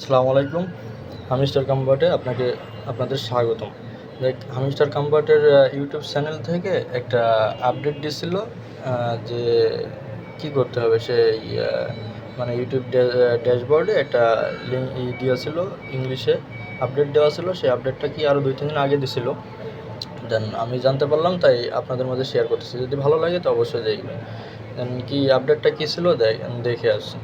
আসসালামু আলাইকুম। হামিস্টার কম্বাটে আপনাদের স্বাগতম। হামিস্টার কম্বাটের ইউটিউব চ্যানেল থেকে একটা আপডেট দিছিল যে কি করতে হবে সেই মানে ইউটিউব ড্যাশবোর্ডে একটা লিঙ্ক দিয়েছিল, ইংলিশে আপডেট দেওয়া ছিল। সেই আপডেটটা কি আরও 2-3 দিন আগে দিছিল। দেন আমি জানতে পারলাম, তাই আপনাদের মধ্যে শেয়ার করতেছি। যদি ভালো লাগে তো অবশ্যই দেখবেন। দেন কি আপডেটটা কী ছিল দেখে আসছি।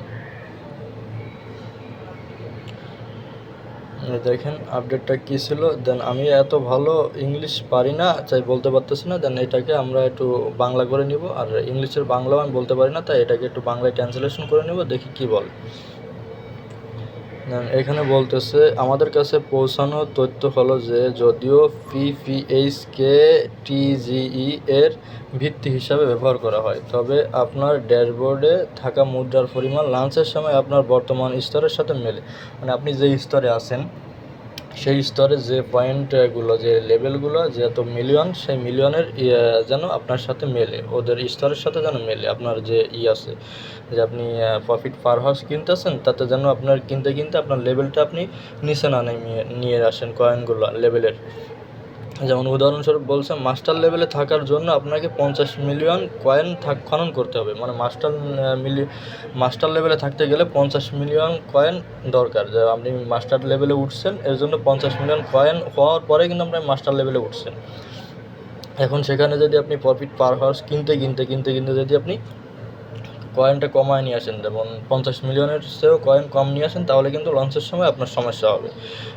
দেখেন আপডেটটা কী ছিল। দেন আমি এত ভালো ইংলিশ পারি না, তাই বলতে পারতেছি না। দেন এটাকে আমরা একটু বাংলা করে নিব, আর ইংলিশের বাংলাও আমি বলতে পারি না, তাই এটাকে একটু বাংলায় ট্রান্সলেশন করে নিব, দেখি কি বলে। এখানে বলতেছে, আমাদের কাছে পৌঁছানো তথ্য হলো যে যদিও পিপিএইচকে টিজিই এর ভিত্তি হিসাবে ব্যবহার করা হয়, তবে আপনার ড্যাশবোর্ডে থাকা মুদ্রার পরিমাণ লাঞ্চের সময় আপনার বর্তমান স্তরের সাথে মেলে। মানে আপনি যে স্তরে আছেন সেই স্তরে যে পয়েন্টগুলো, যে লেভেলগুলো, যত মিলিয়ন, সেই মিলিয়নের যেন আপনার সাথে মেলে, ওদের স্তরের সাথে যেন মেলে। আপনার যে আছে, যে আপনি প্রফিট পার হাউস কিনতেছেন, তাতে যেন আপনার কিনতে কিনতে আপনার লেভেলটা আপনি নিচে না নিয়ে আসেন কয়েনগুলো লেভেলের। যেমন উদাহরণস্বরূপ বলছে, মাস্টার লেভেলে থাকার জন্য আপনাকে 50 মিলিয়ন কয়েন খনন করতে হবে। মানে মাস্টার লেভেলে থাকতে গেলে 50 মিলিয়ন কয়েন দরকার। যে আপনি মাস্টার লেভেলে উঠছেন, এর জন্য 50 মিলিয়ন কয়েন হওয়ার পরে কিন্তু আপনি মাস্টার লেভেলে উঠছেন। এখন সেখানে যদি আপনি প্রফিট পার হাউস কিনতে যদি আপনি কয়েনটা কমায় নিয়ে আসেন, যেমন 50 মিলিয়নের চেয়েও কয়েন কম নিয়ে আসেন, তাহলে কিন্তু লঞ্চের সময় আপনার সমস্যা হবে।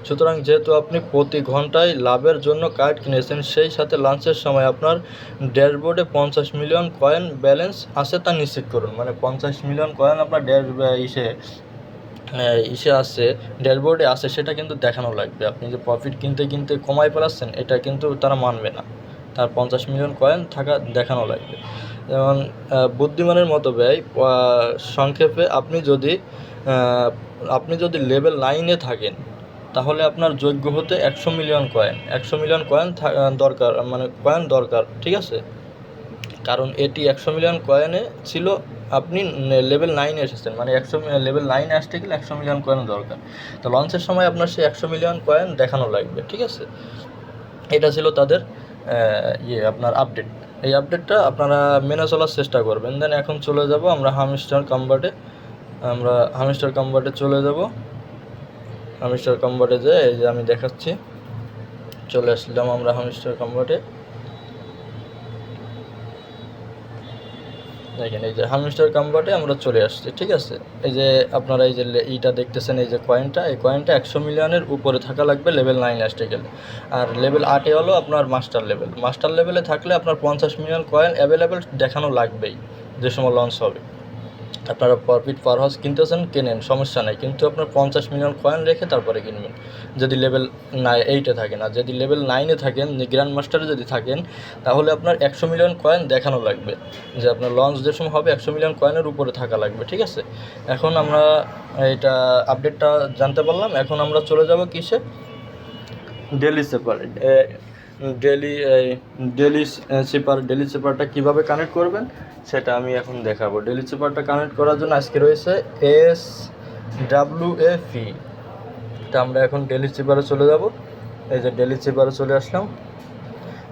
সুতরাং যেহেতু আপনি প্রতি ঘন্টায় লাভের জন্য কার্ড কিনেছেন, সেই সাথে লঞ্চের সময় আপনার ড্যাশবোর্ডে 50 মিলিয়ন কয়েন ব্যালেন্স আছে তা নিশ্চিত করুন। মানে 50 মিলিয়ন কয়েন আপনার ইসে আছে, ড্যাশবোর্ডে আছে, সেটা কিন্তু দেখানো লাগবে। আপনি যে প্রফিট কিনতে কমায় ফেলাচ্ছেন, এটা কিন্তু তারা মানবে না। তার 50 মিলিয়ন কয়েন থাকা দেখানো লাগবে। যেমন বুদ্ধিমানের মতো ব্যয়, সংক্ষেপে আপনি যদি লেভেল 9-এ থাকেন, তাহলে আপনার যোগ্য হতে 100 মিলিয়ন কয়েন দরকার, মানে কয়েন দরকার, ঠিক আছে? কারণ এটি 100 মিলিয়ন কয়েনে ছিল, আপনি লেভেল 9-এ এসেছেন, মানে লেভেল 9-এ আসতে গেলে 100 মিলিয়ন কয়েন দরকার। তো লঞ্চের সময় আপনার সেই 100 মিলিয়ন কয়েন দেখানো লাগবে, ঠিক আছে? এটা ছিল তাদের আপনার আপডেট। এই আপডেটটা আপনারা মেনে চলার চেষ্টা করবেন। দেন এখন চলে যাব আমরা হামিস্টার কম্বাটে চলে যাব। হামিস্টার কম্বাটে যে এই যে আমি দেখাচ্ছি, চলে আসলাম আমরা হামিস্টার কম্বাটে। দেখেন এই যে হামিস্টার কম্বাটে আমরা চলে আসছি, ঠিক আছে? এই যে আপনারা এই যে এইটা দেখতেছেন, এই যে কয়েনটা, এই কয়েনটা 100 মিলিয়নের উপরে থাকা লাগবে লেভেল 9 আসতে গেলে। আর লেভেল 8-এ হলো আপনার মাস্টার লেভেলে থাকলে আপনার 50 মিলিয়ন কয়েন অ্যাভেলেবেল দেখানো লাগবেই যে সময় লঞ্চ হবে। আপনারা প্রফিট পার হাউস কেনেন, সমস্যা নাই, কিন্তু আপনার 50 মিলিয়ন কয়েন রেখে তারপরে কিনবেন, যদি লেভেল 8-এ থাকেন। আর যদি লেভেল 9-এ থাকেন, গ্র্যান্ড মাস্টারে যদি থাকেন, তাহলে আপনার 100 মিলিয়ন কয়েন দেখানো লাগবে, যে আপনার লঞ্চ যে সময় হবে 100 মিলিয়ন কয়েনের উপরে থাকা লাগবে, ঠিক আছে? এখন আমরা এটা আপডেটটা জানতে পারলাম। এখন আমরা চলে যাব কিসে, ডেলি সেপারেট ডেলি সেপারটা কীভাবে কানেক্ট করবেন সেটা আমি এখন দেখাবো। ডেলি সেপারটা কানেক্ট করার জন্য আজকে রয়েছে SWAP। এটা আমরা এখন ডেলি সেপারে চলে যাব। এই যে ডেলি সেপারে চলে আসলাম।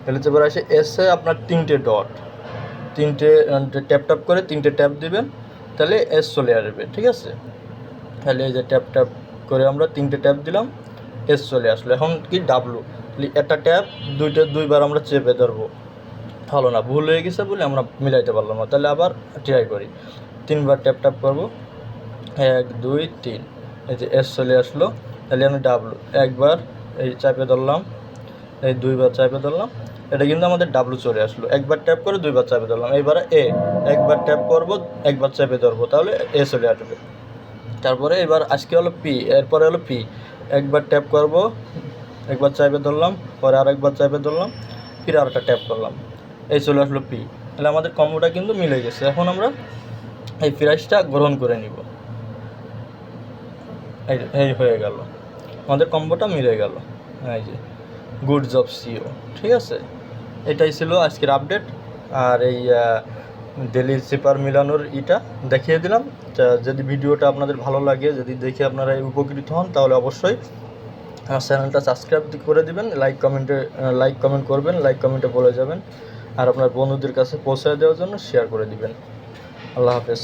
ডেলি সেপারে এসে আপনার 3টে ডট, 3টে ট্যাপ করে 3টে ট্যাপ দিবেন, তাহলে এস চলে আসবে, ঠিক আছে? তাহলে এই যে ট্যাপ করে আমরা 3টে ট্যাপ দিলাম, এস চলে আসলো। এখন কি ডাব্লু, একটা ট্যাপ দুইবার আমরা চেপে ধরবো, হলো না, ভুল হয়ে গেছে বলে আমরা মিলাইতে পারলাম না। তাহলে আবার ট্রাই করি, 3বার ট্যাপ করবো, 1 2 3, এই যে এস চলে আসলো। তাহলে আমি ডাব্লু একবার এই চাপে ধরলাম, এই 2বার চাপে ধরলাম, এটা কিন্তু আমাদের ডাব্লু চলে আসলো। একবার ট্যাপ করে 2বার চাপে ধরলাম, এইবারে একবার ট্যাপ করবো, একবার চাপে ধরবো, তাহলে এ চলে আসবে। তারপরে এবার আজকে হলো পি, এরপরে হলো পি, একবার ট্যাপ করব, একবার চাপে ধরলাম, পরে আরেকবার চাপে ধরলাম, ফির আরেকটা ট্যাপ করলাম, এই চলে আসলো পি। তাহলে আমাদের কম্বোটা কিন্তু মিলে গেছে। এখন আমরা এই প্রাইসটা গ্রহণ করে নিব। এই হয়ে গেল, আমাদের কম্বোটা মিলে গেল। এই যে গুড জব সিও, ঠিক আছে? এটাই ছিল আজকের আপডেট। আর এই ডেলি জিপার মিলানোর ইটা দেখিয়ে দিলাম। যদি ভিডিওটা আপনাদের ভালো লাগে, যদি দেখে আপনারা উপকৃত হন, তাহলে অবশ্যই আমার চ্যানেলটা সাবস্ক্রাইব করে দিবেন, লাইক কমেন্ট করবেন, লাইক কমেন্টে বলে যাবেন, আর আপনার বন্ধুদের কাছে পৌঁছে দেওয়ার জন্য শেয়ার করে দিবেন। আল্লাহ হাফেজ।